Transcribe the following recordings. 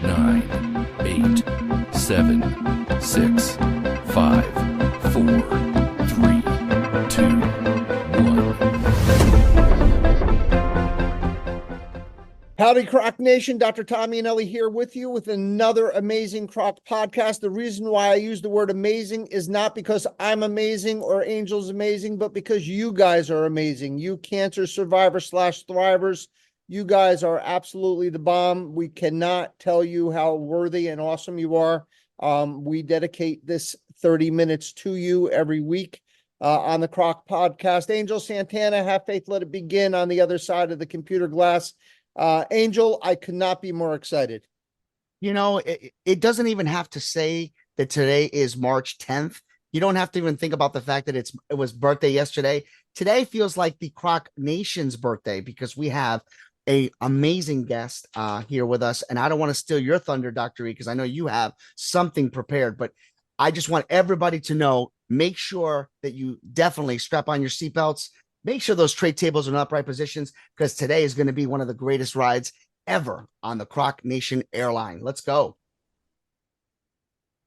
9, 8, 7, 6, 5, 4, 3, 2, 1. Howdy, CROC Nation. Dr. Tommy and Ellie here with you with another amazing CROC podcast. The reason why I use the word amazing is not because I'm amazing or Angel's amazing, but because you guys are amazing. You cancer survivors / thrivers, you guys are absolutely the bomb. We cannot tell you how worthy and awesome you are. We dedicate this 30 minutes to you every week on the CROC podcast. Angel Santana, have faith, let it begin on the other side of the computer glass. Angel, I could not be more excited. You know, it doesn't even have to say that today is March 10th. You don't have to even think about the fact that it was birthday yesterday. Today feels like the CROC Nation's birthday because we have an amazing guest here with us. And I don't want to steal your thunder, Dr. E, because I know you have something prepared, but I just want everybody to know, make sure that you definitely strap on your seatbelts. Make sure those tray tables are in upright positions because today is going to be one of the greatest rides ever on the CROC Nation airline. Let's go.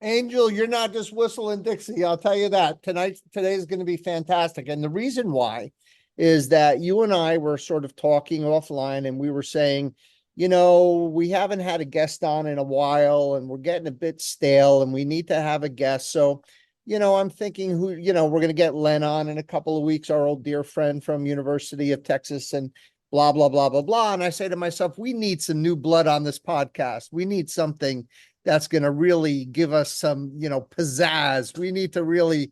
Angel, you're not just whistling Dixie. I'll tell you that. Today is going to be fantastic. And the reason why is that you and I were sort of talking offline and we were saying, you know, we haven't had a guest on in a while and we're getting a bit stale and we need to have a guest. So, you know, I'm thinking we're going to get Len on in a couple of weeks, our old dear friend from University of Texas and blah, blah, blah, blah, blah. And I say to myself, we need some new blood on this podcast. We need something that's going to really give us some, pizzazz. We need to really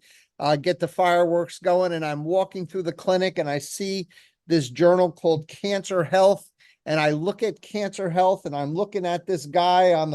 get the fireworks going. And I'm walking through the clinic and I see this journal called Cancer Health. And I look at Cancer Health and I'm looking at this guy on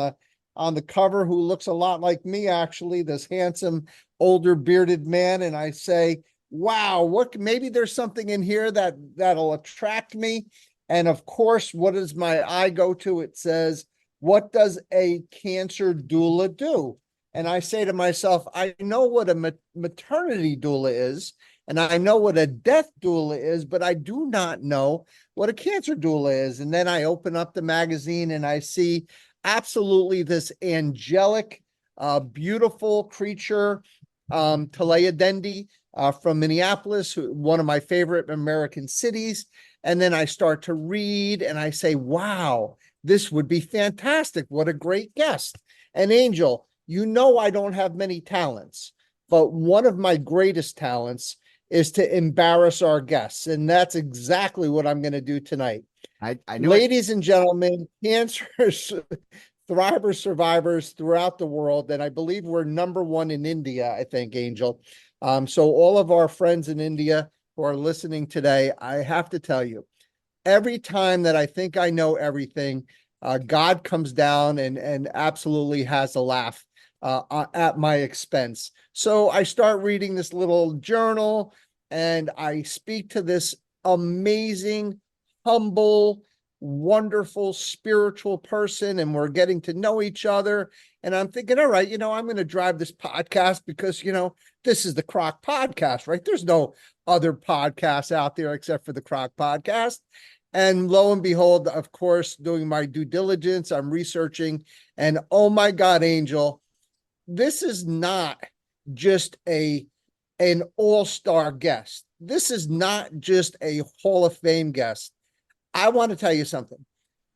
the cover who looks a lot like me, actually, this handsome, older bearded man. And I say, wow, maybe there's something in here that'll attract me. And of course, what does my eye go to? It says, what does a cancer doula do? And I say to myself, I know what a maternity doula is, and I know what a death doula is, but I do not know what a cancer doula is. And then I open up the magazine and I see absolutely this angelic, beautiful creature, Talaya Dendy from Minneapolis, one of my favorite American cities. And then I start to read and I say, wow, this would be fantastic. What a great guest. And Angel, you know I don't have many talents, but one of my greatest talents is to embarrass our guests. And that's exactly what I'm going to do tonight. I knew Ladies and gentlemen, cancer thrivers, survivors throughout the world. And I believe we're number one in India, I think, Angel. So all of our friends in India who are listening today, I have to tell you, every time that I think I know everything, God comes down and absolutely has a laugh at my expense. So I start reading this little journal and I speak to this amazing, humble, wonderful, spiritual person, and we're getting to know each other. And I'm thinking, all right, I'm going to drive this podcast because, this is the CROC podcast, right? There's no other podcasts out there except for the CROC podcast. And lo and behold, of course, doing my due diligence, I'm researching, and oh my God, Angel, this is not just an all-star guest. This is not just a Hall of Fame guest. I want to tell you something.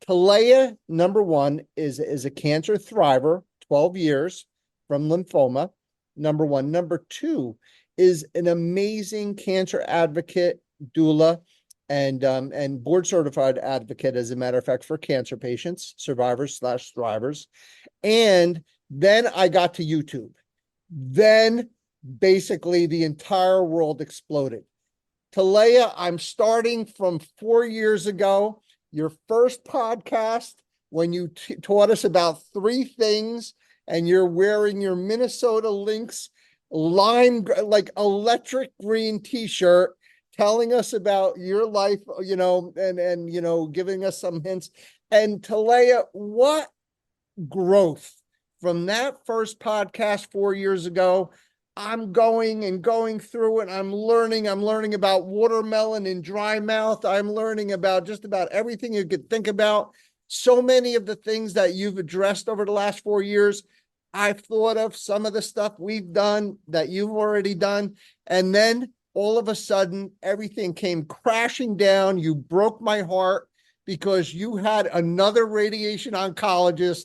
Talaya, number one, is a cancer thriver, 12 years from lymphoma, number one. Number two is an amazing cancer advocate, doula, and board certified advocate, as a matter of fact, for cancer patients, survivors / thrivers. And then I got to YouTube. Then basically the entire world exploded. Talaya, I'm starting from 4 years ago, your first podcast, when you taught us about 3 things, and you're wearing your Minnesota Lynx lime, like electric green t-shirt, telling us about your life, and giving us some hints. And Talaya, what growth from that first podcast 4 years ago. I'm going through it. I'm learning about watermelon and dry mouth. I'm learning about just about everything you could think about. so many of the things that you've addressed over the last 4 years, I've thought of some of the stuff we've done that you've already done. And then all of a sudden, everything came crashing down. You broke my heart because you had another radiation oncologist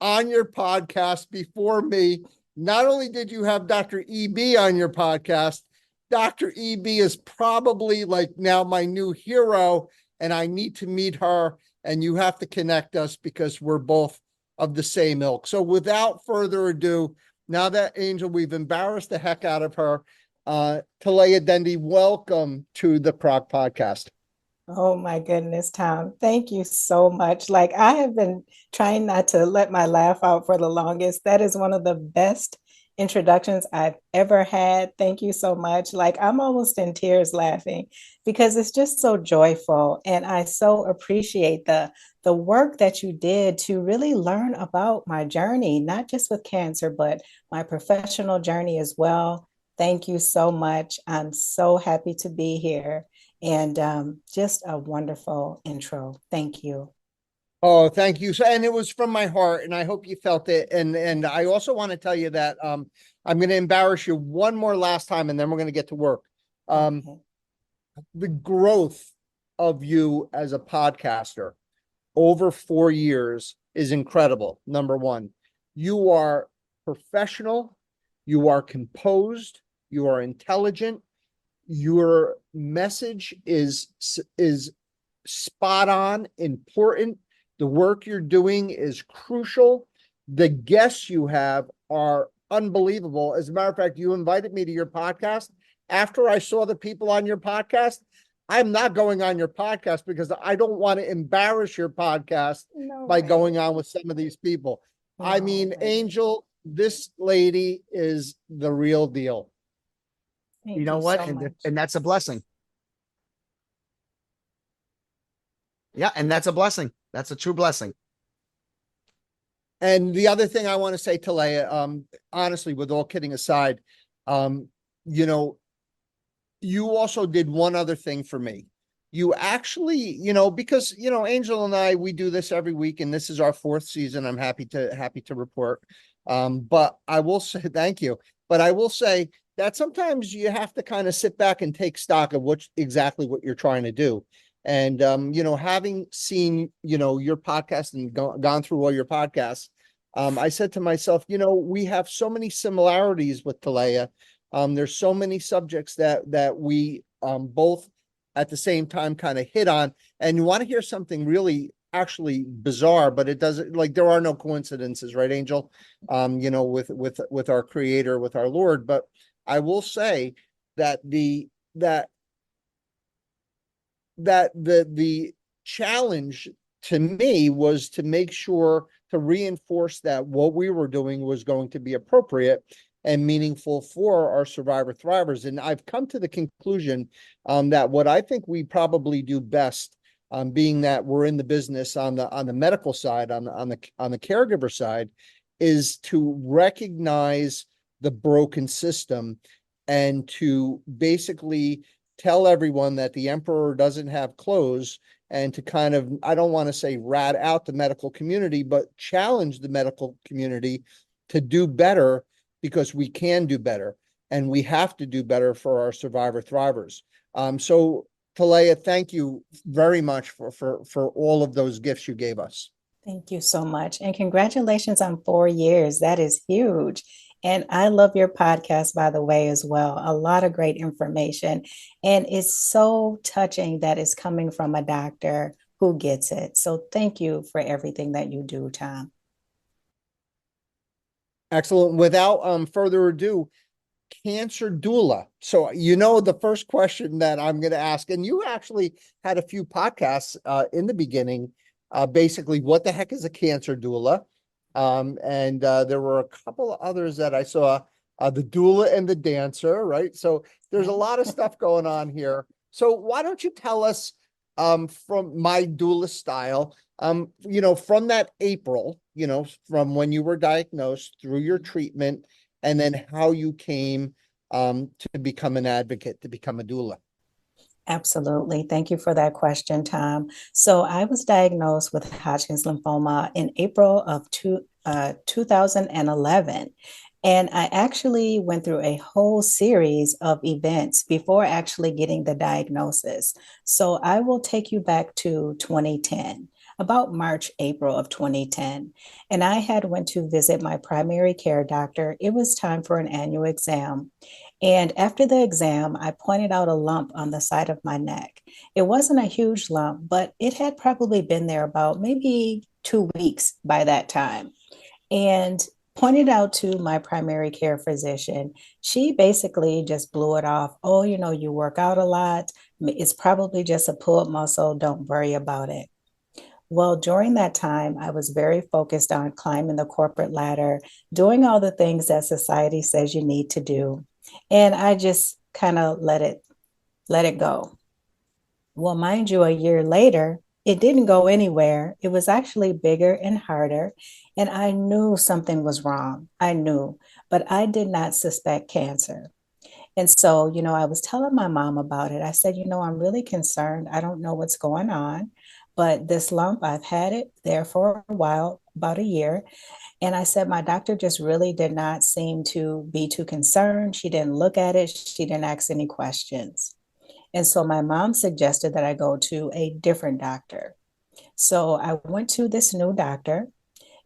on your podcast before me. Not only did you have Dr. EB on your podcast, Dr. EB is probably like now my new hero, and I need to meet her, and you have to connect us because we're both of the same ilk. So without further ado, now that Angel, we've embarrassed the heck out of her, Talaya Dendy, welcome to the CROC podcast. Oh my goodness, Tom. Thank you so much. Like, I have been trying not to let my laugh out for the longest. That is one of the best introductions I've ever had. Thank you so much. Like, I'm almost in tears laughing because it's just so joyful. And I so appreciate the work that you did to really learn about my journey, not just with cancer, but my professional journey as well. Thank you so much. I'm so happy to be here. And just a wonderful intro. Thank you. Oh, thank you. So, and it was from my heart, and I hope you felt it. And I also want to tell you that I'm going to embarrass you one more last time, and then we're going to get to work. Okay. The growth of you as a podcaster over 4 years is incredible. Number one, you are professional, you are composed, you are intelligent. Your message is spot on, important. The work you're doing is crucial. The guests you have are unbelievable. As a matter of fact, you invited me to your podcast. After I saw the people on your podcast, I'm not going on your podcast because I don't want to embarrass your podcast by going on with some of these people. I mean, Angel, this lady is the real deal. Thank You know what? so much. And that's a blessing. Yeah, and that's a blessing. That's a true blessing. And the other thing I want to say to Leia, honestly, with all kidding aside, you know, you also did one other thing for me. You actually, because Angel and I, we do this every week, and this is our 4th season. I'm happy to report. But I will say thank you. But I will say that sometimes you have to kind of sit back and take stock of exactly what you're trying to do. And, having seen, your podcast and gone through all your podcasts, I said to myself, we have so many similarities with Talaya. There's so many subjects that we both at the same time kind of hit on. And you want to hear something really actually bizarre, but it doesn't, like, there are no coincidences, right, Angel? With our creator, with our Lord. But I will say that the challenge to me was to make sure to reinforce that what we were doing was going to be appropriate and meaningful for our survivor thrivers. And I've come to the conclusion that what I think we probably do best, being that we're in the business on the medical side, on the caregiver side, is to recognize the broken system and to basically tell everyone that the emperor doesn't have clothes, and to kind of, I don't want to say rat out the medical community, but challenge the medical community to do better, because we can do better and we have to do better for our survivor thrivers. So Talaya, thank you very much for all of those gifts you gave us. Thank you so much. And congratulations on 4 years. That is huge. And I love your podcast, by the way, as well. A lot of great information. And it's so touching that it's coming from a doctor who gets it. So thank you for everything that you do, Tom. Excellent. Without further ado, cancer doula. So, the first question that I'm going to ask, and you actually had a few podcasts in the beginning, basically, what the heck is a cancer doula? And there were a couple of others that I saw, the doula and the dancer, right? So there's a lot of stuff going on here. So why don't you tell us, from my doula style, from that April, from when you were diagnosed through your treatment, and then how you came to become an advocate, to become a doula. Absolutely. Thank you for that question, Tom. So I was diagnosed with Hodgkin's lymphoma in April of 2011. And I actually went through a whole series of events before actually getting the diagnosis. So I will take you back to 2010, about March, April of 2010. And I had went to visit my primary care doctor. It was time for an annual exam. And after the exam, I pointed out a lump on the side of my neck. It wasn't a huge lump, but it had probably been there about maybe 2 weeks by that time. And pointed out to my primary care physician. She basically just blew it off. Oh, you work out a lot. It's probably just a pulled muscle. Don't worry about it. Well, during that time, I was very focused on climbing the corporate ladder, doing all the things that society says you need to do. And I just kind of let it go. Well, mind you, a year later, it didn't go anywhere. It was actually bigger and harder. And I knew something was wrong. I knew, but I did not suspect cancer. And so, I was telling my mom about it. I said, I'm really concerned. I don't know what's going on, but this lump, I've had it there for a while, about a year. And I said, my doctor just really did not seem to be too concerned. She didn't look at it, she didn't ask any questions. And so my mom suggested that I go to a different doctor. So I went to this new doctor.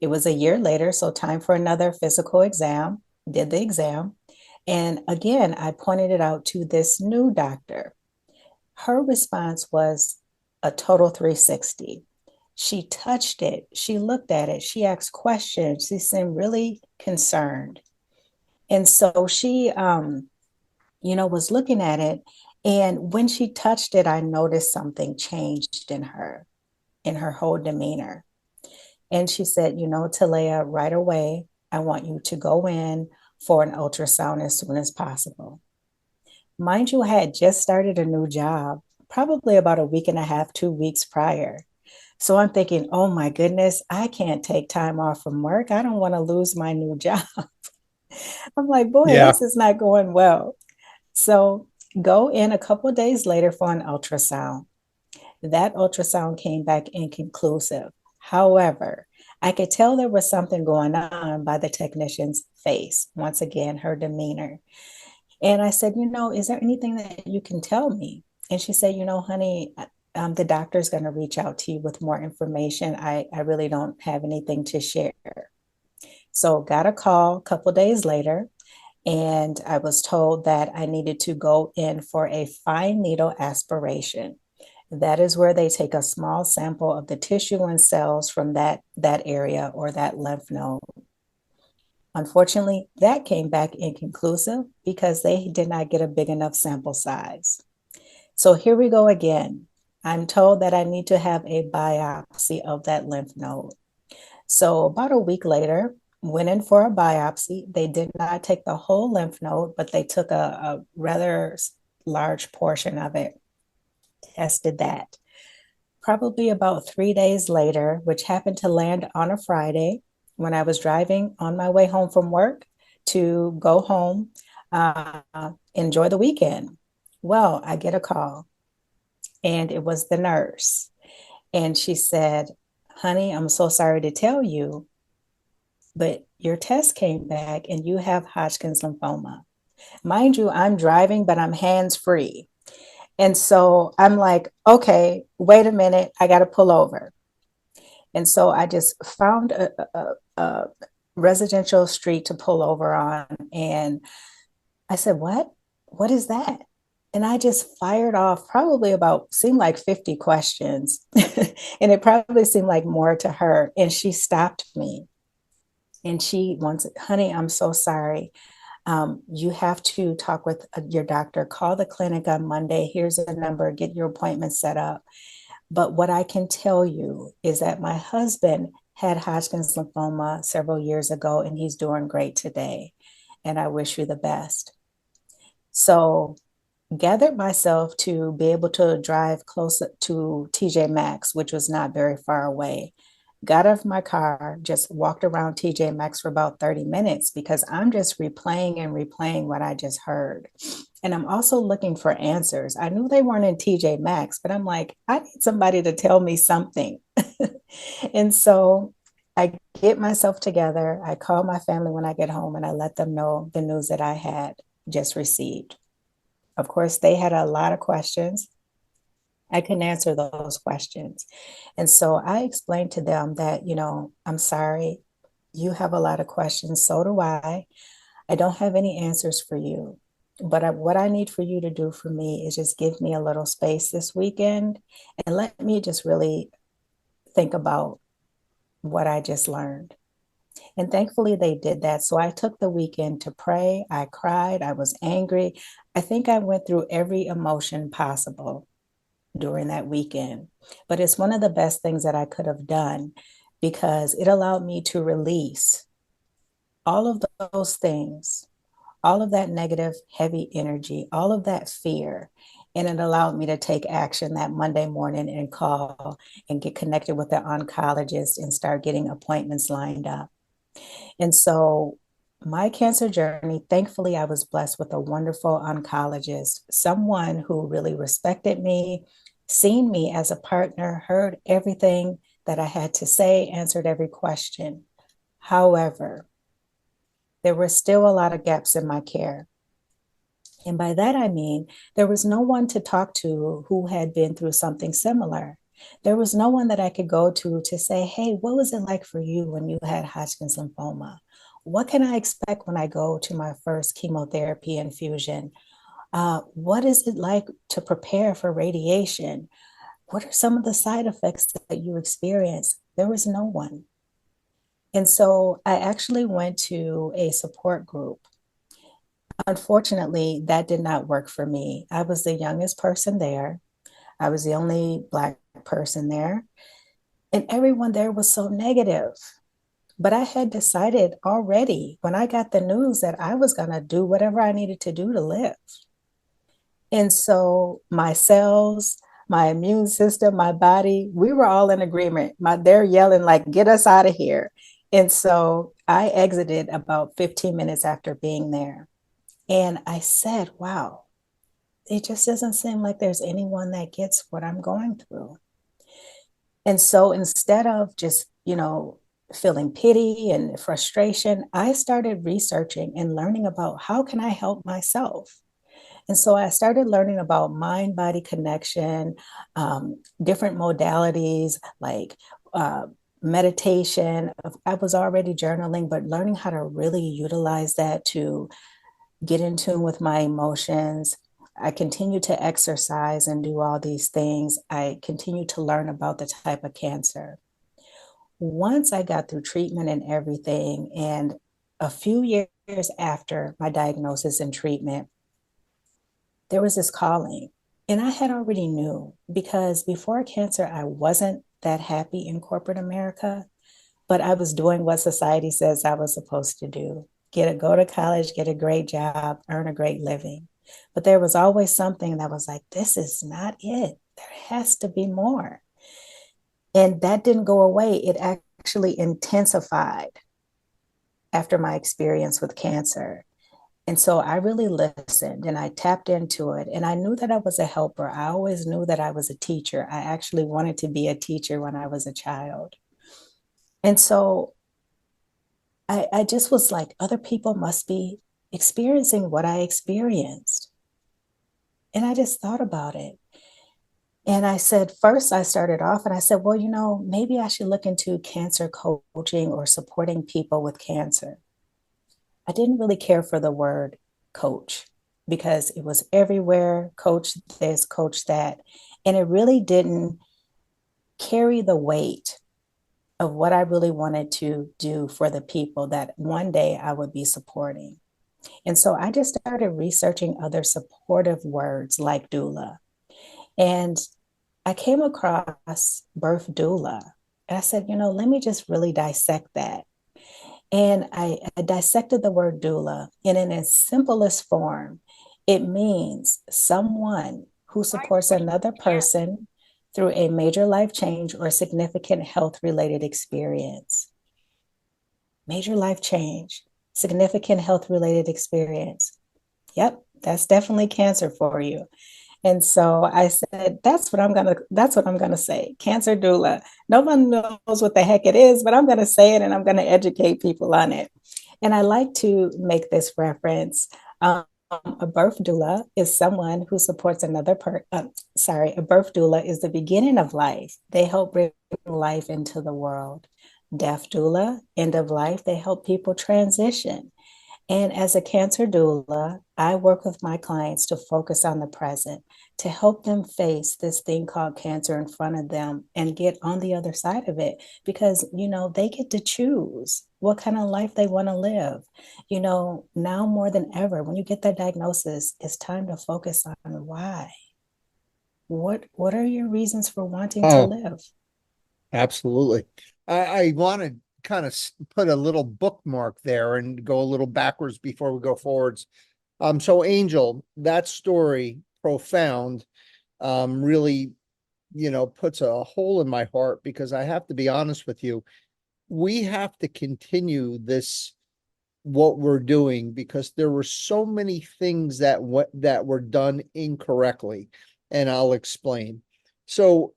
It was a year later, so time for another physical exam, did the exam. And again, I pointed it out to this new doctor. Her response was a total 360. She touched it, she looked at it, she asked questions, she seemed really concerned. And so she, was looking at it. And when she touched it, I noticed something changed in her whole demeanor. And she said, Talaya, right away, I want you to go in for an ultrasound as soon as possible. Mind you, I had just started a new job, probably about a week and a half, 2 weeks prior. So I'm thinking, oh my goodness, I can't take time off from work. I don't want to lose my new job. I'm like, boy, Yeah. this is not going well. So go in a couple of days later for an ultrasound. That ultrasound came back inconclusive. However, I could tell there was something going on by the technician's face, once again, her demeanor. And I said, is there anything that you can tell me? And she said, honey, the doctor's going to reach out to you with more information. I really don't have anything to share. So got a call a couple days later, and I was told that I needed to go in for a fine needle aspiration. That is where they take a small sample of the tissue and cells from that area or that lymph node. Unfortunately, that came back inconclusive because they did not get a big enough sample size. So here we go again. I'm told that I need to have a biopsy of that lymph node. So about a week later, went in for a biopsy. They did not take the whole lymph node, but they took a rather large portion of it, tested that. Probably about 3 days later, which happened to land on a Friday, when I was driving on my way home from work to go home, enjoy the weekend. Well, I get a call, and it was the nurse. And she said, honey, I'm so sorry to tell you, but your test came back and you have Hodgkin's lymphoma. Mind you, I'm driving, but I'm hands-free. And so I'm like, okay, wait a minute, I got to pull over. And so I just found a residential street to pull over on. And I said, what? What is that? And I just fired off probably seemed like 50 questions. And it probably seemed like more to her. And she stopped me. And she wants, honey, I'm so sorry. You have to talk with your doctor. Call the clinic on Monday. Here's a number. Get your appointment set up. But what I can tell you is that my husband had Hodgkin's lymphoma several years ago, and he's doing great today. And I wish you the best. So gathered myself to be able to drive close to TJ Maxx, which was not very far away. got off my car, just walked around TJ Maxx for about 30 minutes because I'm just replaying and replaying what I just heard. And I'm also looking for answers. I knew they weren't in TJ Maxx, but I'm like, I need somebody to tell me something. And so I get myself together. I call my family when I get home and I let them know the news that I had just received. Of course, they had a lot of questions. I couldn't answer those questions. And so I explained to them that, I'm sorry, you have a lot of questions. So do I. I don't have any answers for you. But what I need for you to do for me is just give me a little space this weekend and let me just really think about what I just learned. And thankfully, they did that. So I took the weekend to pray. I cried. I was angry. I think I went through every emotion possible during that weekend. But it's one of the best things that I could have done because it allowed me to release all of those things, all of that negative, heavy energy, all of that fear. And it allowed me to take action that Monday morning and call and get connected with the oncologist and start getting appointments lined up. And so my cancer journey, thankfully, I was blessed with a wonderful oncologist, someone who really respected me, seen me as a partner, heard everything that I had to say, answered every question. However, there were still a lot of gaps in my care. And by that, I mean, there was no one to talk to who had been through something similar. There was no one that I could go to say, hey, what was it like for you when you had Hodgkin's lymphoma? What can I expect when I go to my first chemotherapy infusion? What is it like to prepare for radiation? What are some of the side effects that you experience? There was no one. And so I actually went to a support group. Unfortunately, that did not work for me. I was the youngest person there. I was the only Black person there. And everyone there was so negative. But I had decided already when I got the news that I was going to do whatever I needed to do to live. And so my cells, my immune system, my body, we were all in agreement. They're yelling like, get us out of here. And so I exited about 15 minutes after being there. And I said, wow, it just doesn't seem like there's anyone that gets what I'm going through. And so instead of just, feeling pity and frustration, I started researching and learning about how can I help myself. And so I started learning about mind body connection, different modalities like meditation. I was already journaling, but learning how to really utilize that to get in tune with my emotions. I continue to exercise and do all these things. I continue to learn about the type of cancer. Once I got through treatment and everything, and a few years after my diagnosis and treatment, there was this calling. And I had already knew because before cancer, I wasn't that happy in corporate America, but I was doing what society says I was supposed to do. Go to college, get a great job, earn a great living. But there was always something that was like, this is not it. There has to be more. And that didn't go away. It actually intensified after my experience with cancer. And so I really listened and I tapped into it. And I knew that I was a helper. I always knew that I was a teacher. I actually wanted to be a teacher when I was a child. And so I just was like, other people must be experiencing what I experienced. And I just thought about it. And I said, first, I started off and I said, well, maybe I should look into cancer coaching or supporting people with cancer. I didn't really care for the word coach because it was everywhere, coach this, coach that. And it really didn't carry the weight of what I really wanted to do for the people that one day I would be supporting. And so I just started researching other supportive words like doula. And I came across birth doula. And I said, let me just really dissect that. And I dissected the word doula, and in its simplest form, it means someone who supports another person through a major life change or significant health-related experience. Major life change, significant health-related experience. Yep, that's definitely cancer for you. And so I said, that's what I'm gonna say. Cancer doula. No one knows what the heck it is, but I'm gonna say it and I'm gonna educate people on it. And I like to make this reference. A birth doula is someone who supports a birth doula is the beginning of life. They help bring life into the world. Death doula, end of life, they help people transition. And as a cancer doula, I work with my clients to focus on the present, to help them face this thing called cancer in front of them and get on the other side of it. Because, they get to choose what kind of life they want to live. Now more than ever, when you get that diagnosis, it's time to focus on why. What are your reasons for wanting to live? Absolutely. I want to kind of put a little bookmark there and go a little backwards before we go forwards. So Angel, that story, profound, really, puts a hole in my heart, because I have to be honest with you. We have to continue what we're doing, because there were so many things that were done incorrectly, and I'll explain. So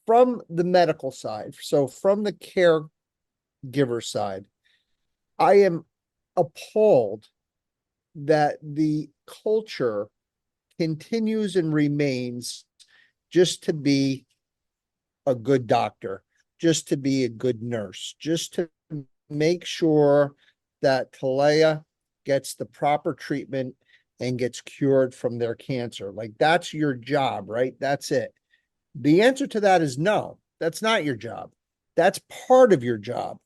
from the medical side, so from the caregiver side, I am appalled that the culture continues and remains just to be a good doctor, just to be a good nurse, just to make sure that Talaya gets the proper treatment and gets cured from their cancer. Like, that's your job, right? That's it. The answer to that is no, that's not your job. That's part of your job.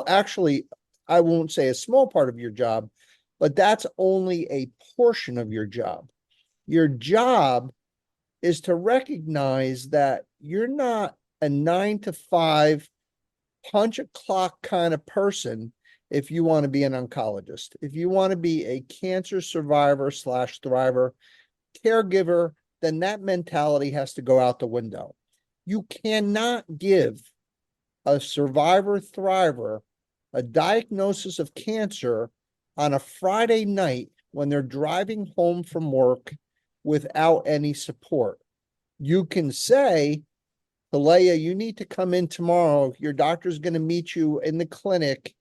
Actually, I won't say a small part of your job, but that's only a portion of your job. Your job is to recognize that you're not a 9 to 5 punch a clock kind of person. If you want to be an oncologist, if you want to be a cancer survivor / thriver, caregiver, then that mentality has to go out the window. You cannot give a survivor thriver a diagnosis of cancer on a Friday night when they're driving home from work without any support. You can say, Talaya, you need to come in tomorrow. Your doctor's going to meet you in the clinic.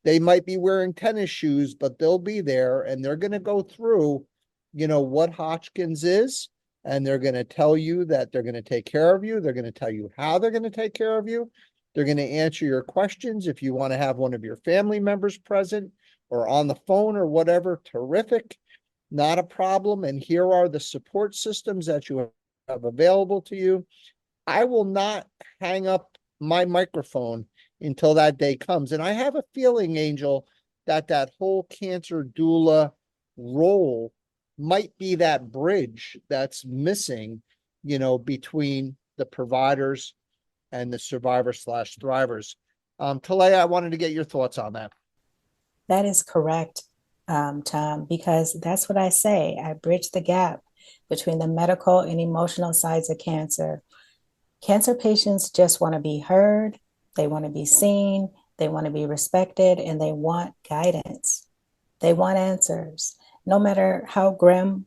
They might be wearing tennis shoes, but they'll be there, and they're going to go through, what Hodgkin's is, and they're going to tell you that they're going to take care of you. They're going to tell you how they're going to take care of you. They're going to answer your questions. If you want to have one of your family members present or on the phone or whatever, terrific, not a problem. And here are the support systems that you have available to you. I will not hang up my microphone until that day comes. And I have a feeling, Angel, that whole cancer doula role might be that bridge that's missing, between the providers and the survivor / thrivers. Talaya, I wanted to get your thoughts on that. That is correct, Tom, because that's what I say. I bridge the gap between the medical and emotional sides of cancer. Cancer patients just want to be heard, they want to be seen, they want to be respected, and they want guidance. They want answers. No matter how grim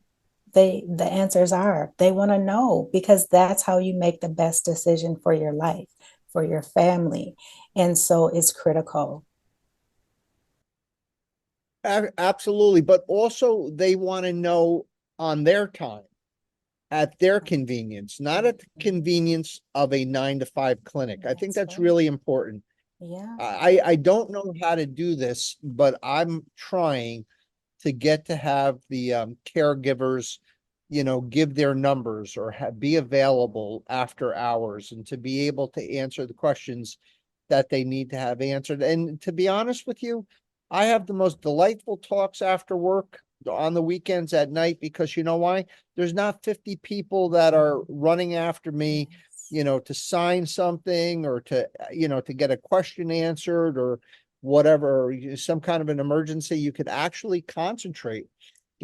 the answers are, they want to know, because that's how you make the best decision for your life, for your family. And so it's critical. Absolutely. But also they want to know on their time, at their convenience, not at the convenience of a 9 to 5 clinic. I think that's really important. Yeah. I don't know how to do this, but I'm trying to get to have the caregivers, give their numbers or be available after hours, and to be able to answer the questions that they need to have answered. And to be honest with you, I have the most delightful talks after work on the weekends at night, because you know why? There's not 50 people that are running after me, to sign something or to, to get a question answered or whatever, some kind of an emergency. You could actually concentrate,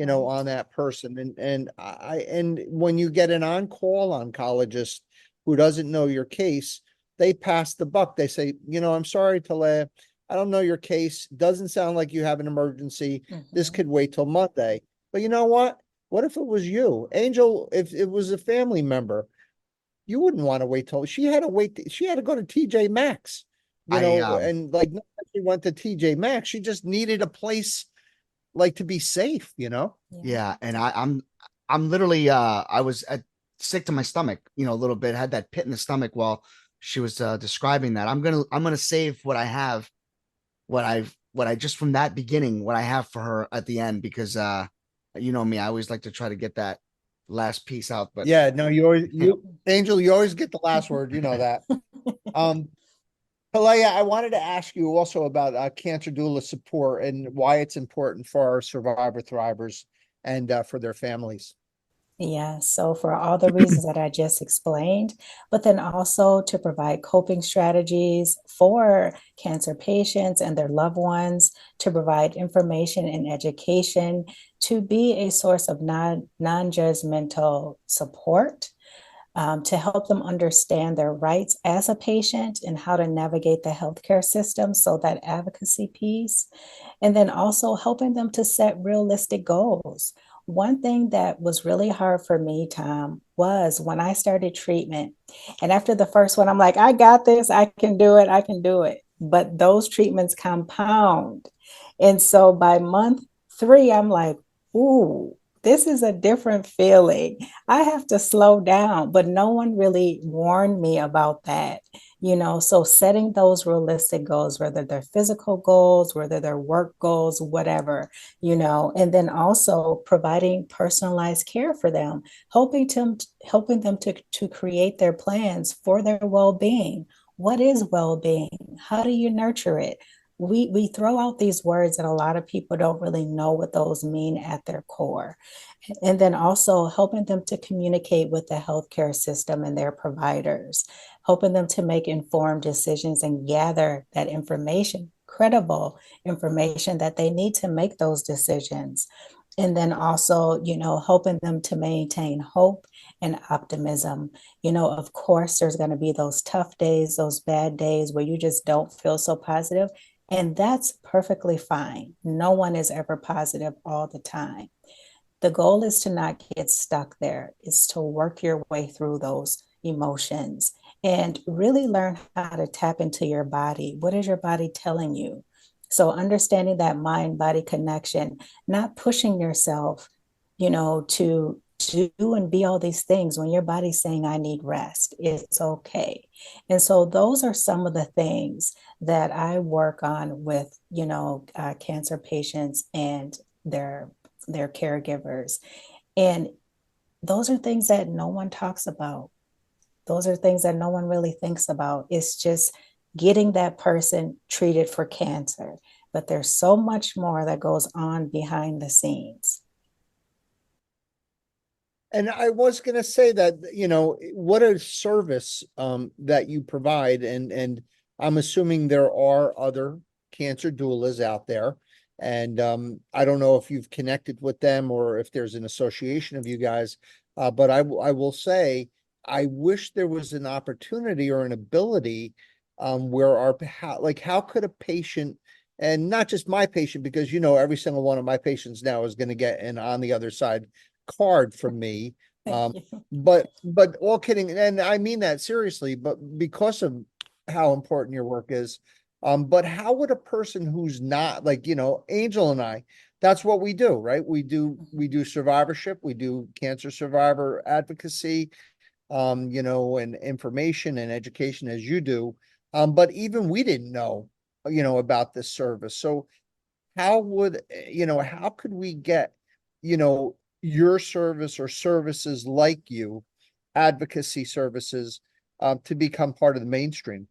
on that person. And when you get an on-call oncologist who doesn't know your case, they pass the buck. They say, I'm sorry, Talaya, I don't know your case. Doesn't sound like you have an emergency. This could wait till Monday. But you know what? What if it was you? Angel, if it was a family member, you wouldn't want to wait till she had to wait. She had to go to TJ Maxx, and like she went to TJ Maxx. She just needed a place like to be safe, Yeah, and I'm literally I was sick to my stomach, a little bit, had that pit in the stomach while she was describing that. I'm gonna save what I have, what I just from that beginning, what I have for her at the end, because you know me, I always like to try to get that last piece out. But yeah, no, Angel, you always get the last word, you know that. Talaya, I wanted to ask you also about cancer doula support and why it's important for our survivor thrivers and for their families. Yeah, so for all the reasons that I just explained, but then also to provide coping strategies for cancer patients and their loved ones, to provide information and education, to be a source of non-judgmental support, to help them understand their rights as a patient and how to navigate the healthcare system. So that advocacy piece, and then also helping them to set realistic goals. One thing that was really hard for me, Tom, was when I started treatment. And after the first one, I'm like, I got this, I can do it, I can do it. But those treatments compound. And so by month 3, I'm like, ooh, this is a different feeling. I have to slow down, but no one really warned me about that. So setting those realistic goals, whether they're physical goals, whether they're work goals, whatever, and then also providing personalized care for them, helping them to create their plans for their well-being. What is well-being? How do you nurture it? We throw out these words and a lot of people don't really know what those mean at their core. And then also helping them to communicate with the healthcare system and their providers, helping them to make informed decisions and gather that information, credible information that they need to make those decisions. And then also, helping them to maintain hope and optimism. Of course, there's going to be those tough days, those bad days where you just don't feel so positive. And that's perfectly fine. No one is ever positive all the time. The goal is to not get stuck there. It's to work your way through those emotions and really learn how to tap into your body. What is your body telling you? So understanding that mind-body connection, not pushing yourself, to do and be all these things when your body's saying, I need rest. It's okay. And so those are some of the things that I work on with, cancer patients and their caregivers. And those are things that no one talks about. Those are things that no one really thinks about. It's just getting that person treated for cancer. But there's so much more that goes on behind the scenes. And I was going to say that, what a service that you provide. And I'm assuming there are other cancer doulas out there. And I don't know if you've connected with them or if there's an association of you guys. But I will say, I wish there was an opportunity or an ability where how could a patient, and not just my patient, because, every single one of my patients now is going to get an on the other side card from me. But all kidding, and I mean that seriously, but because of how important your work is, but how would a person who's not like, Angel and I, that's what we do, right? We do survivorship, we do cancer survivor advocacy, and information and education as you do. But even we didn't know, about this service. So how could we get, your service or services like you, advocacy services, to become part of the mainstream?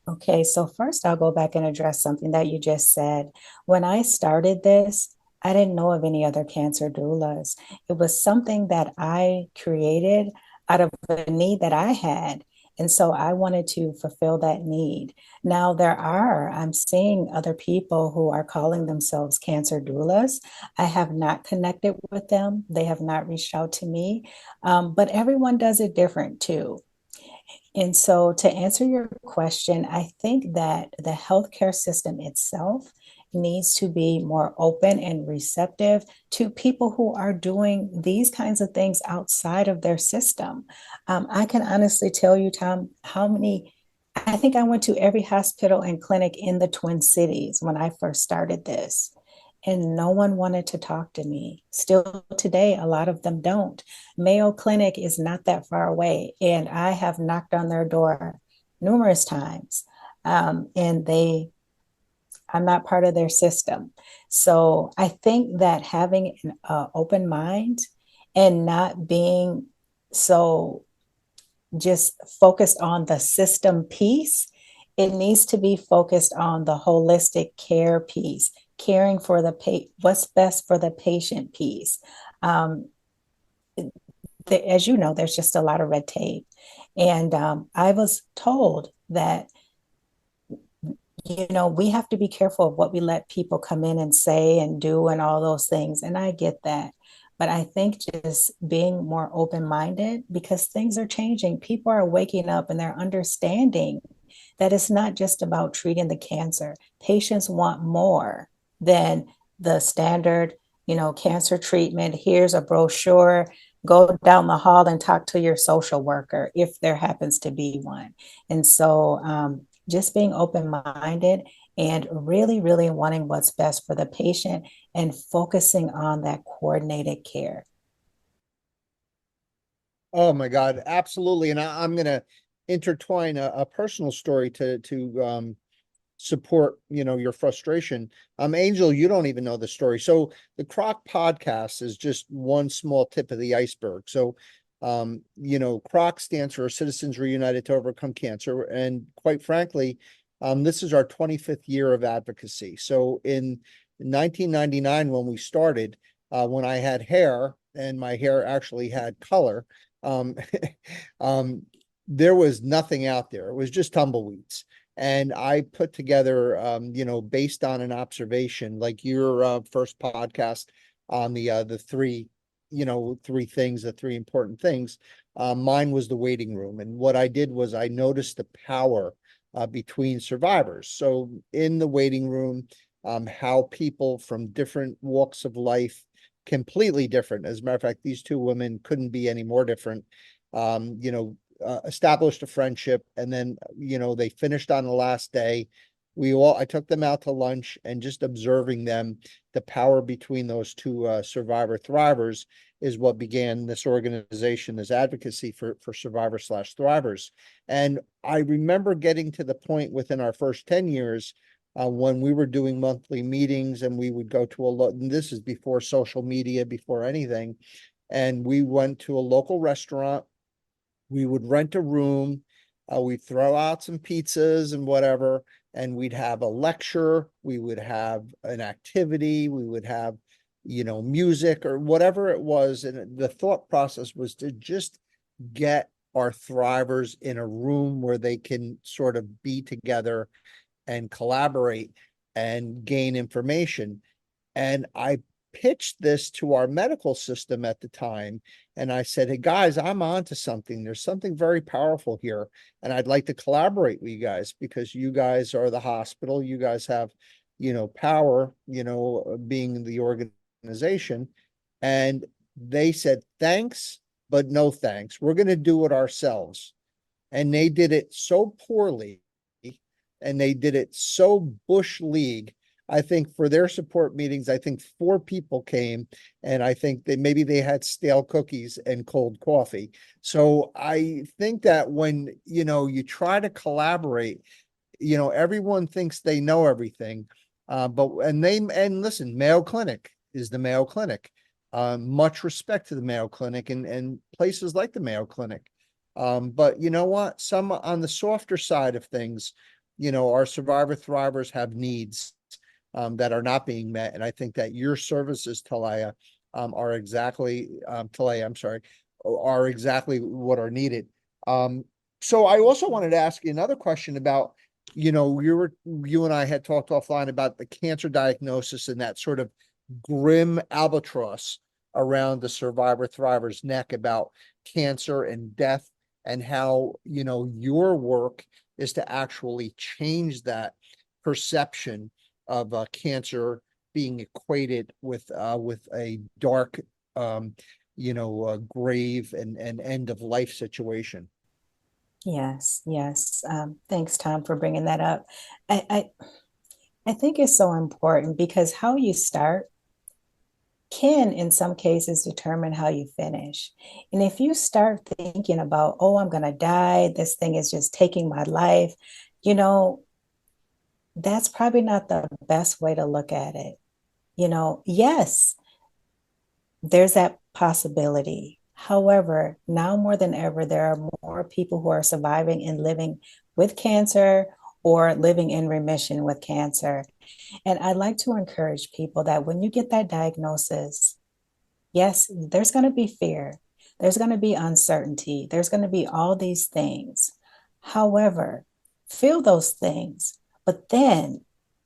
Okay, so first I'll go back and address something that you just said. When I started this, I didn't know of any other cancer doulas. It was something that I created out of a need that I had. And so I wanted to fulfill that need. Now I'm seeing other people who are calling themselves cancer doulas. I have not connected with them. They have not reached out to me. But everyone does it different too. And so, to answer your question, I think that the healthcare system itself needs to be more open and receptive to people who are doing these kinds of things outside of their system. I can honestly tell you, Tom, I think I went to every hospital and clinic in the Twin Cities when I first started this, and no one wanted to talk to me. Still today, a lot of them don't. Mayo Clinic is not that far away, and I have knocked on their door numerous times, and I'm not part of their system. So I think that having an open mind and not being so just focused on the system piece, it needs to be focused on the holistic care piece, caring for what's best for the patient piece. Um, as you know, there's just a lot of red tape. And I was told that, we have to be careful of what we let people come in and say and do and all those things. And I get that. But I think just being more open minded, because things are changing. People are waking up and they're understanding that it's not just about treating the cancer. Patients want more than the standard, cancer treatment. Here's a brochure. Go down the hall and talk to your social worker if there happens to be one. And so just being open minded and really, really wanting what's best for the patient and focusing on that coordinated care. Oh my God, absolutely. And I'm going to intertwine a personal story to support, your frustration. Angel, you don't even know the story. So the CROC podcast is just one small tip of the iceberg. So, CROC stands for Citizens Reunited to Overcome Cancer. And quite frankly, this is our 25th year of advocacy. So in 1999, when we started, when I had hair and my hair actually had color, um, there was nothing out there. It was just tumbleweeds. And I put together, based on an observation, like your first podcast on the three, the three important things. Mine was the waiting room. And what I did was I noticed the power between survivors. So in the waiting room, how people from different walks of life, completely different. As a matter of fact, these two women couldn't be any more different. Established a friendship, and then they finished on the last day. I took them out to lunch, and just observing them, the power between those two survivor thrivers is what began this organization, this advocacy for survivor/thrivers. And I remember getting to the point within our first 10 years when we were doing monthly meetings, and we would go to and this is before social media, before anything, and we went to a local restaurant. We would rent a room, we'd throw out some pizzas and whatever, and we'd have a lecture, we would have an activity, we would have, music or whatever it was. And the thought process was to just get our thrivers in a room where they can sort of be together and collaborate and gain information. And I pitched this to our medical system at the time. And I said, hey guys, I'm onto something. There's something very powerful here. And I'd like to collaborate with you guys because you guys are the hospital. You guys have, power, being the organization. And they said, thanks, but no thanks. We're going to do it ourselves. And they did it so poorly, and they did it so Bush League. I think for their support meetings, I think 4 people came, and I think that maybe they had stale cookies and cold coffee. So I think that when, you try to collaborate, everyone thinks they know everything. And listen, Mayo Clinic is the Mayo Clinic. Much respect to the Mayo Clinic and places like the Mayo Clinic. But you know what? Some on the softer side of things, our survivor thrivers have needs that are not being met. And I think that your services, Talaya, are exactly, Talaya, I'm sorry, are exactly what are needed. So I also wanted to ask you another question about, you and I had talked offline about the cancer diagnosis and that sort of grim albatross around the survivor thriver's neck about cancer and death, and how, your work is to actually change that perception of cancer being equated with a dark, grave and end of life situation. Yes, yes. Thanks, Tom, for bringing that up. I, I I think it's so important because how you start can, in some cases, determine how you finish. And if you start thinking about, oh, I'm going to die, this thing is just taking my life, you know, that's probably not the best way to look at it. Yes, there's that possibility. However, now more than ever, there are more people who are surviving and living with cancer or living in remission with cancer. And I'd like to encourage people that when you get that diagnosis, yes, there's going to be fear, there's going to be uncertainty, there's going to be all these things. However, feel those things, but then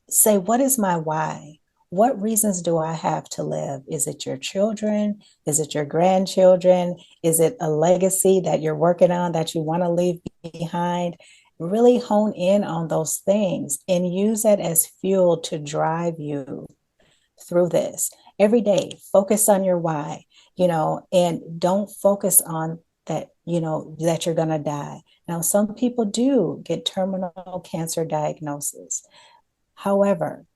say, what is my why? What reasons do I have to live? Is it your children? Is it your grandchildren? Is it a legacy that you're working on that you want to leave behind? Really hone in on those things and use it as fuel to drive you through this every day. Focus on your why, and don't focus on that, that you're going to die. Now, some people do get terminal cancer diagnosis. However,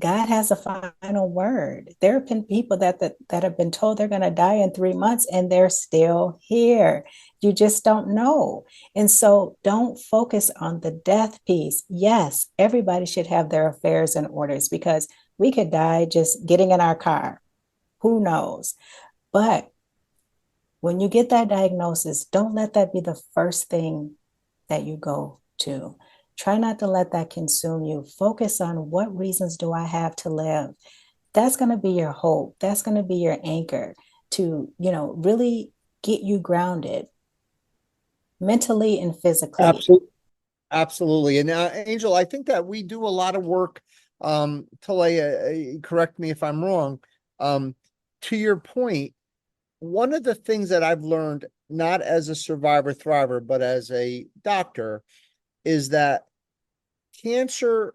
God has a final word. There have been people that have been told they're going to die in 3 months and they're still here. You just don't know. And so don't focus on the death piece. Yes, everybody should have their affairs in orders because we could die just getting in our car. Who knows? But when you get that diagnosis, don't let that be the first thing that you go to. Try not to let that consume you. Focus on what reasons do I have to live. That's going to be your hope. That's going to be your anchor to, really get you grounded mentally and physically. Absolutely. Absolutely. And Angel, I think that we do a lot of work, Talaya, correct me if I'm wrong. To your point, one of the things that I've learned, not as a survivor thriver, but as a doctor, is that cancer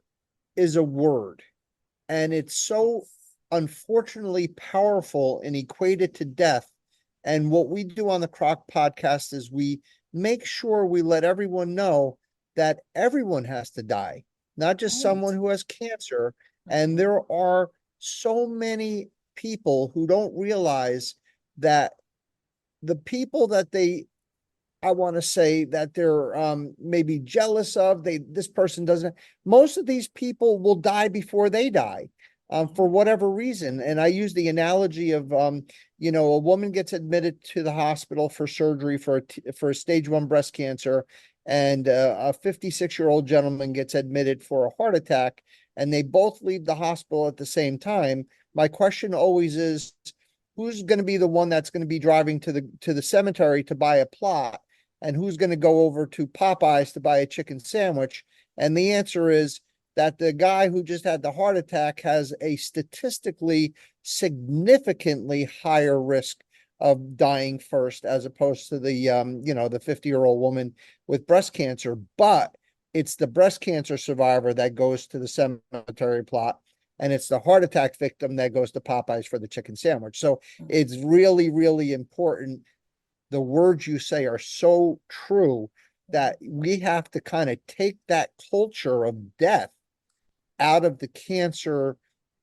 is a word, and it's so unfortunately powerful and equated to death. And what we do on the CROC podcast is we make sure we let everyone know that everyone has to die, not just someone who has cancer. And there are so many people who don't realize that the people that I want to say that they're maybe jealous of, this person doesn't, most of these people will die before they die, for whatever reason. And I use the analogy of, a woman gets admitted to the hospital for surgery for a stage 1 breast cancer, and a 56-year-old gentleman gets admitted for a heart attack, and they both leave the hospital at the same time. My question always is, who's going to be the one that's going to be driving to the cemetery to buy a plot, and who's going to go over to Popeyes to buy a chicken sandwich? And the answer is that the guy who just had the heart attack has a statistically significantly higher risk of dying first, as opposed to the 50-year-old woman with breast cancer. But it's the breast cancer survivor that goes to the cemetery plot, and it's the heart attack victim that goes to Popeyes for the chicken sandwich. So it's really, really important. The words you say are so true that we have to kind of take that culture of death out of the cancer,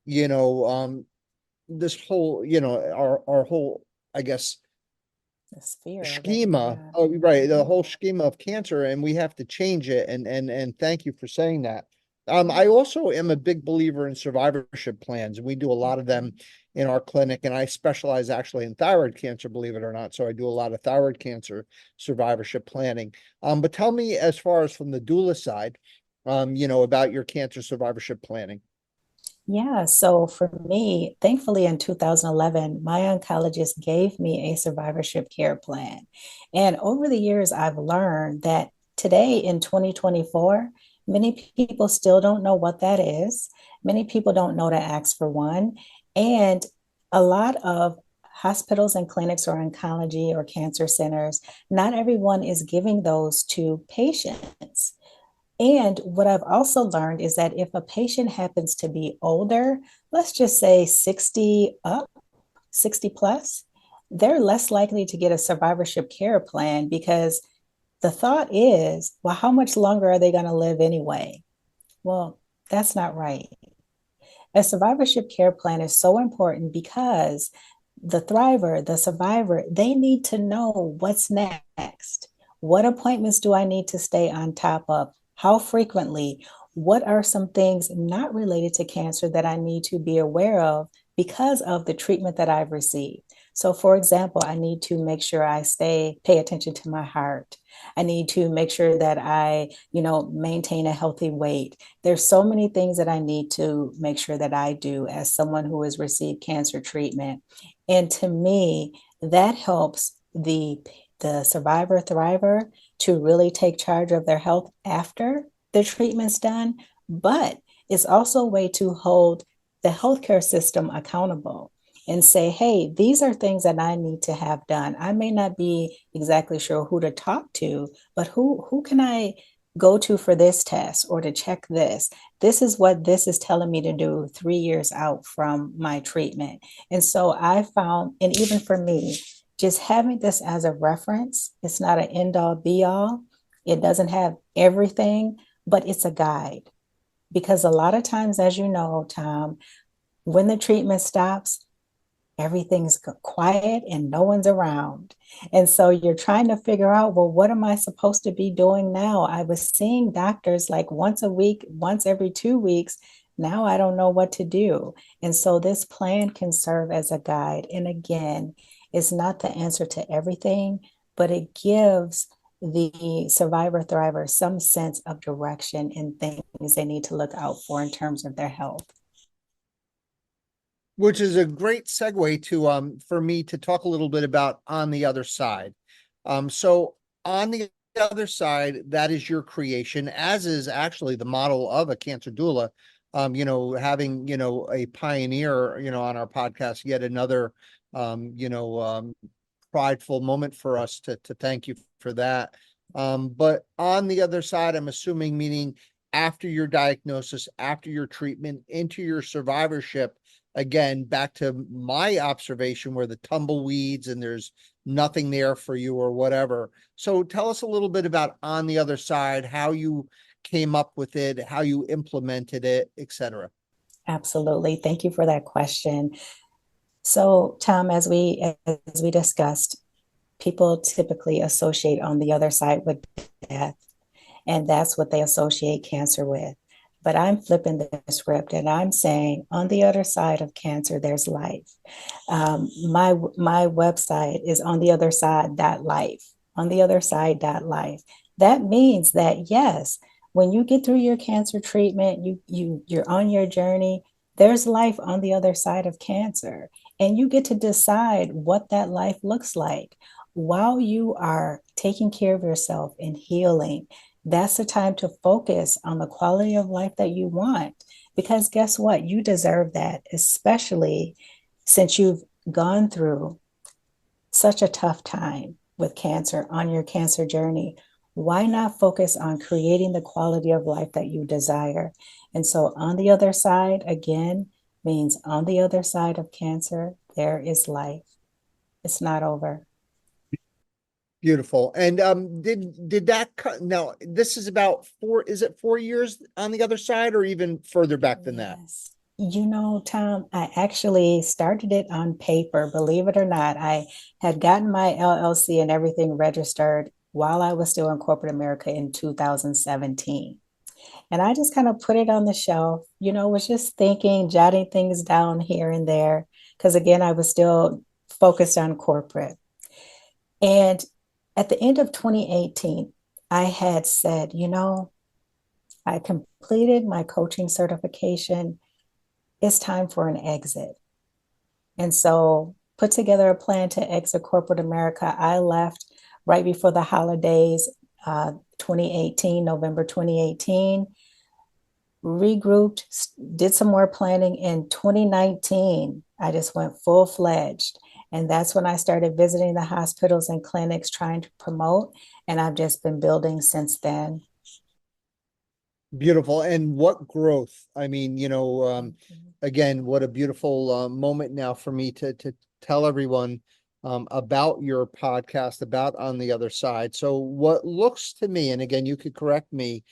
this whole, our whole, I guess, The sphere of it. schema. Yeah. Oh, right, the whole schema of cancer, and we have to change it. And thank you for saying that. I also am a big believer in survivorship plans, and we do a lot of them in our clinic. And I specialize actually in thyroid cancer, believe it or not. So I do a lot of thyroid cancer survivorship planning. But tell me, as far as from the doula side, about your cancer survivorship planning. Yeah, so for me, thankfully in 2011, my oncologist gave me a survivorship care plan. And over the years, I've learned that today in 2024, many people still don't know what that is. Many people don't know to ask for one. And a lot of hospitals and clinics or oncology or cancer centers, not everyone is giving those to patients. And what I've also learned is that if a patient happens to be older, let's just say 60 up, 60 plus, they're less likely to get a survivorship care plan because the thought is, well, how much longer are they going to live anyway? Well, that's not right. A survivorship care plan is so important because the thriver, the survivor, they need to know what's next. What appointments do I need to stay on top of? How frequently? What are some things not related to cancer that I need to be aware of because of the treatment that I've received? So, for example, I need to make sure I pay attention to my heart. I need to make sure that I, maintain a healthy weight. There's so many things that I need to make sure that I do as someone who has received cancer treatment. And to me, that helps the survivor thriver to really take charge of their health after the treatment's done. But it's also a way to hold the healthcare system accountable and say, hey, these are things that I need to have done. I may not be exactly sure who to talk to, but who can I go to for this test or to check this? This is what this is telling me to do 3 years out from my treatment. And so I found, and even for me, just having this as a reference, it's not an end all be all. It doesn't have everything, but it's a guide. Because a lot of times, as you know, Tom, when the treatment stops, everything's quiet and no one's around. And so you're trying to figure out, well, what am I supposed to be doing now? I was seeing doctors like once a week, once every 2 weeks. Now I don't know what to do. And so this plan can serve as a guide. And again, it's not the answer to everything, but it gives the survivor thriver some sense of direction and things they need to look out for in terms of their health. Which is a great segue to for me to talk a little bit about on the other side. So on the other side, that is your creation, as is actually the model of a cancer doula. Having a pioneer, on our podcast, yet another prideful moment for us to thank you for that. But on the other side, I'm assuming, meaning after your diagnosis, after your treatment, into your survivorship, again, back to my observation where the tumbleweeds and there's nothing there for you or whatever. So tell us a little bit about on the other side, how you came up with it, how you implemented it, etc. Absolutely. Thank you for that question. So, Tom, as we discussed, people typically associate on the other side with death, and that's what they associate cancer with. But I'm flipping the script and I'm saying on the other side of cancer, there's life. My website is on the other side life. On the other side life. That means that yes, when you get through your cancer treatment, you're on your journey. There's life on the other side of cancer, and you get to decide what that life looks like while you are taking care of yourself and healing. That's the time to focus on the quality of life that you want. Because guess what? You deserve that, especially since you've gone through such a tough time with cancer on your cancer journey. Why not focus on creating the quality of life that you desire? And so, on the other side, again, means on the other side of cancer, there is life. It's not over. Beautiful. And did that cut now? This is about is it 4 years on the other side or even further back than that? Yes. You know, Tom, I actually started it on paper, believe it or not. I had gotten my LLC and everything registered while I was still in corporate America in 2017. And I just kind of put it on the shelf, was just thinking, jotting things down here and there. Because again, I was still focused on corporate. And at the end of 2018, I had said, I completed my coaching certification. it's time for an exit. And so put together a plan to exit corporate America. I left right before the holidays, 2018, November 2018, regrouped, did some more planning in 2019. I just went full fledged. And that's when I started visiting the hospitals and clinics trying to promote. And I've just been building since then. Beautiful. And what growth. I mean, again, what a beautiful moment now for me to tell everyone about your podcast, about On the Other Side. So what looks to me, and again, you could correct me,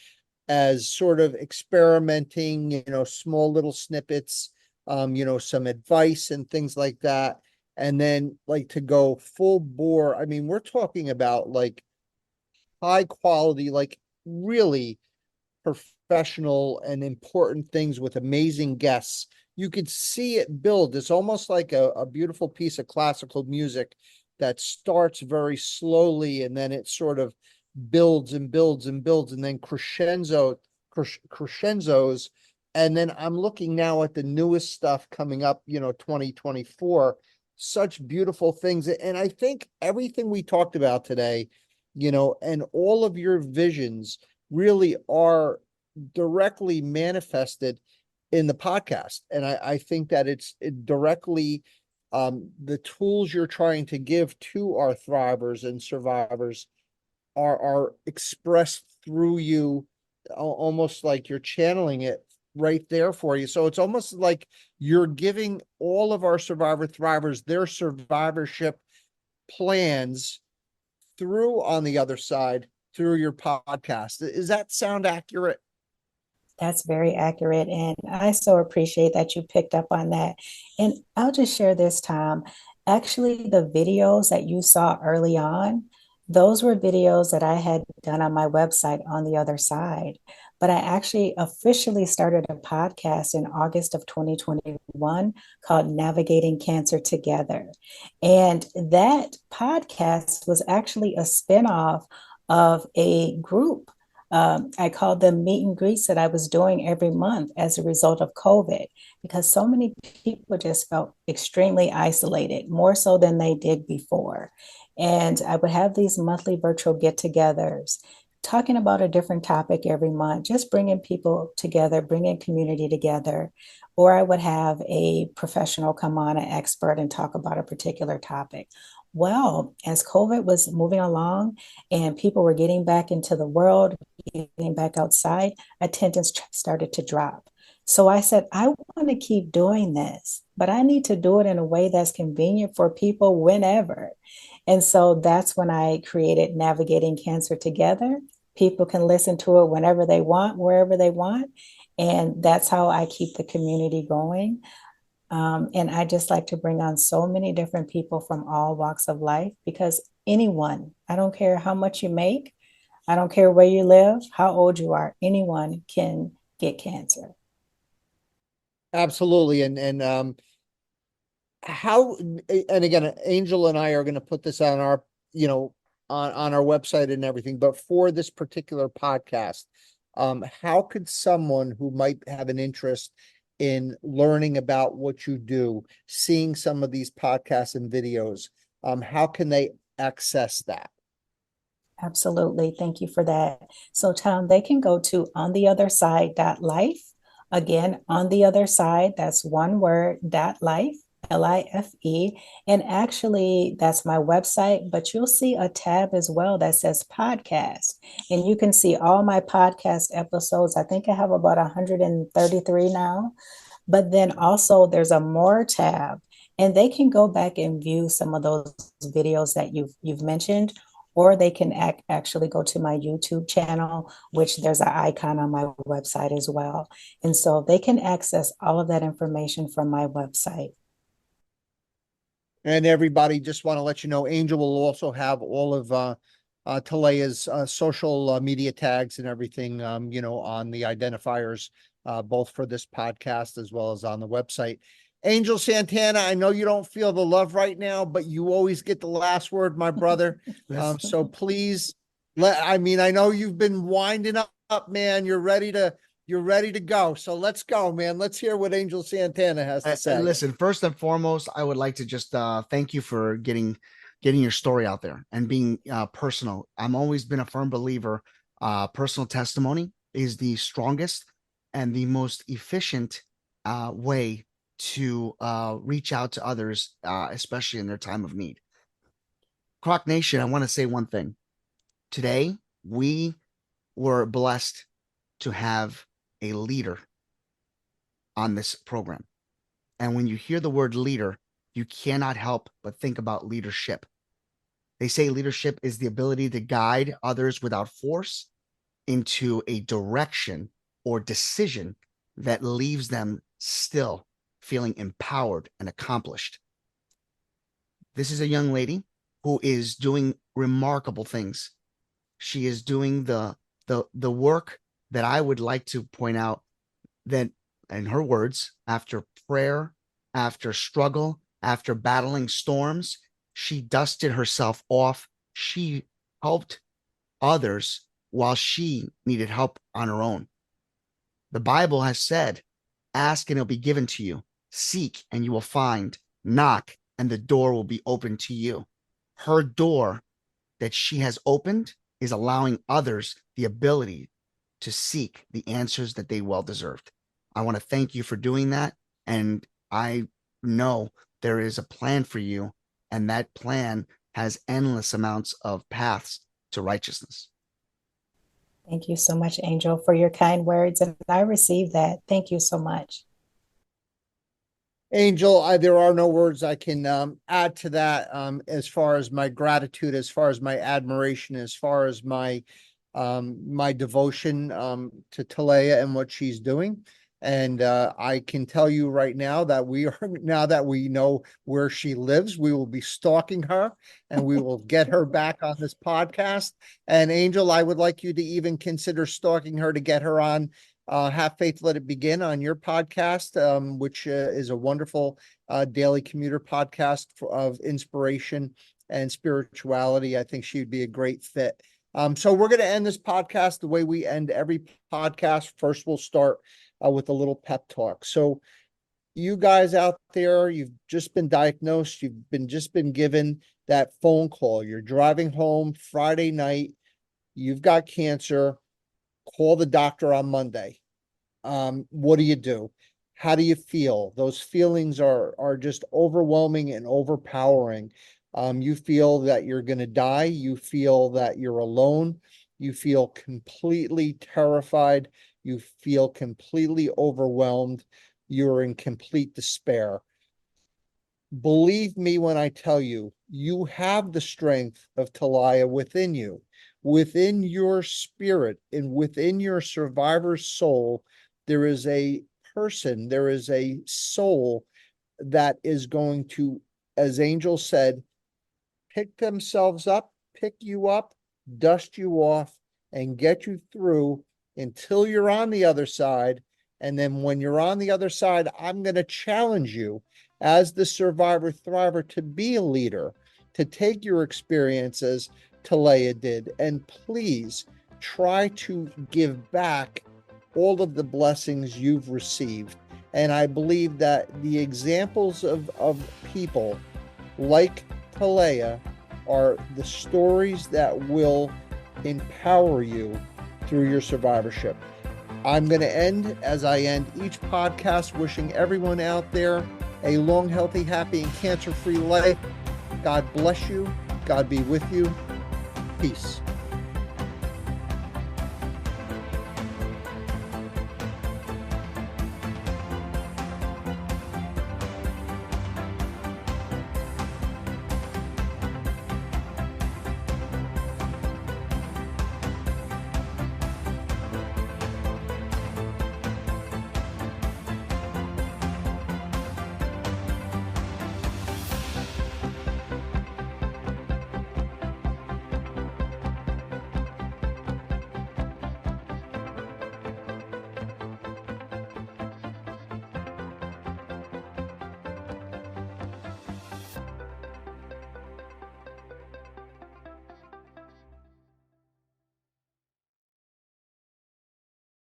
as sort of experimenting, small little snippets, some advice and things like that. And then like to go full bore. I mean, we're talking about like high quality, like really professional and important things with amazing guests. You could see it build. It's almost like a beautiful piece of classical music that starts very slowly and then it sort of builds and builds and builds and then crescendos. And then I'm looking now at the newest stuff coming up, 2024, such beautiful things. And I think everything we talked about today, and all of your visions really are directly manifested in the podcast. And I think that it directly, the tools you're trying to give to our thrivers and survivors are expressed through you, almost like you're channeling it right there for you. So it's almost like you're giving all of our survivor thrivers their survivorship plans through On the Other Side through your podcast. Does that sound accurate? That's very accurate. And I so appreciate that you picked up on that. And I'll just share this, Tom. Actually, the videos that you saw early on, those were videos that I had done on my website On the Other Side. But I actually officially started a podcast in August of 2021 called Navigating Cancer Together. And that podcast was actually a spinoff of a group. I called them meet and greets that I was doing every month as a result of COVID, because so many people just felt extremely isolated, more so than they did before. And I would have these monthly virtual get togethers, talking about a different topic every month, just bringing people together, bringing community together. Or I would have a professional come on, an expert, and talk about a particular topic. Well, as COVID was moving along and people were getting back into the world, getting back outside, attendance started to drop. So I said, I want to keep doing this, but I need to do it in a way that's convenient for people whenever. And so that's when I created Navigating Cancer Together. People can listen to it whenever they want, wherever they want. And that's how I keep the community going. And I just like to bring on so many different people from all walks of life, because anyone, I don't care how much you make, I don't care where you live, how old you are, anyone can get cancer. Absolutely. And how, and again, Angel and I are going to put this on our, on our website and everything, but for this particular podcast, how could someone who might have an interest in learning about what you do, seeing some of these podcasts and videos, how can they access that? Absolutely. Thank you for that. So, Tom, they can go to ontheotherside.life. Again, on the other side, that's one word, .life, LIFE. And actually, that's my website, but you'll see a tab as well that says podcast. And you can see all my podcast episodes. I think I have about 133 now. But then also there's a more tab, and they can go back and view some of those videos that you've mentioned, or they can actually go to my YouTube channel, which there's an icon on my website as well. And so they can access all of that information from my website. And everybody, just want to let you know, Angel will also have all of Talaya's social media tags and everything, on the identifiers, both for this podcast as well as on the website. Angel Santana, I know you don't feel the love right now, but you always get the last word, my brother. So please I know you've been winding up, man. You're ready you're ready to go. So let's go, man. Let's hear what Angel Santana has to say. Listen, first and foremost, I would like to just thank you for getting your story out there and being personal. I'm always been a firm believer. Personal testimony is the strongest and the most efficient way to reach out to others, especially in their time of need. CROC Nation, I want to say one thing. Today, we were blessed to have a leader on this program. And when you hear the word leader, you cannot help but think about leadership. They say leadership is the ability to guide others without force into a direction or decision that leaves them still feeling empowered and accomplished. This is a young lady who is doing remarkable things. She is doing the work that I would like to point out that, in her words, after prayer, after struggle, after battling storms, she dusted herself off. She helped others while she needed help on her own. The Bible has said, ask and it'll be given to you. Seek and you will find. Knock and the door will be open to you. Her door that she has opened is allowing others the ability to seek the answers that they well deserved. I want to thank you for doing that. And I know there is a plan for you, and that plan has endless amounts of paths to righteousness. Thank you so much, Angel, for your kind words. And I received that. Thank you so much. Angel, there are no words I can add to that as far as my gratitude, as far as my admiration, as far as my my devotion to Talaya and what she's doing. And I can tell you right now that now that we know where she lives, we will be stalking her and we will get her back on this podcast. And Angel, I would like you to even consider stalking her to get her on Have Faith, Let It Begin on your podcast, which is a wonderful daily commuter podcast of inspiration and spirituality. I think she'd be a great fit. So we're going to end this podcast the way we end every podcast. First, we'll start with a little pep talk. So you guys out there, you've just been diagnosed. You've just been given that phone call. You're driving home Friday night. You've got cancer. Call the doctor on Monday. What do you do? How do you feel? Those feelings are just overwhelming and overpowering. You feel that you're going to die. You feel that you're alone. You feel completely terrified. You feel completely overwhelmed. You're in complete despair. Believe me when I tell you, you have the strength of Talaya within you, within your spirit, and within your survivor's soul. There is a person, there is a soul that is going to, as Angel said, pick themselves up, pick you up, dust you off, and get you through until you're on the other side. And then when you're on the other side, I'm going to challenge you as the survivor thriver to be a leader, to take your experiences Talaya did, and please try to give back all of the blessings you've received. And I believe that the examples of people like Talaya are the stories that will empower you through your survivorship. I'm going to end, as I end each podcast, wishing everyone out there a long, healthy, happy, and cancer-free life. God bless you. God be with you. Peace.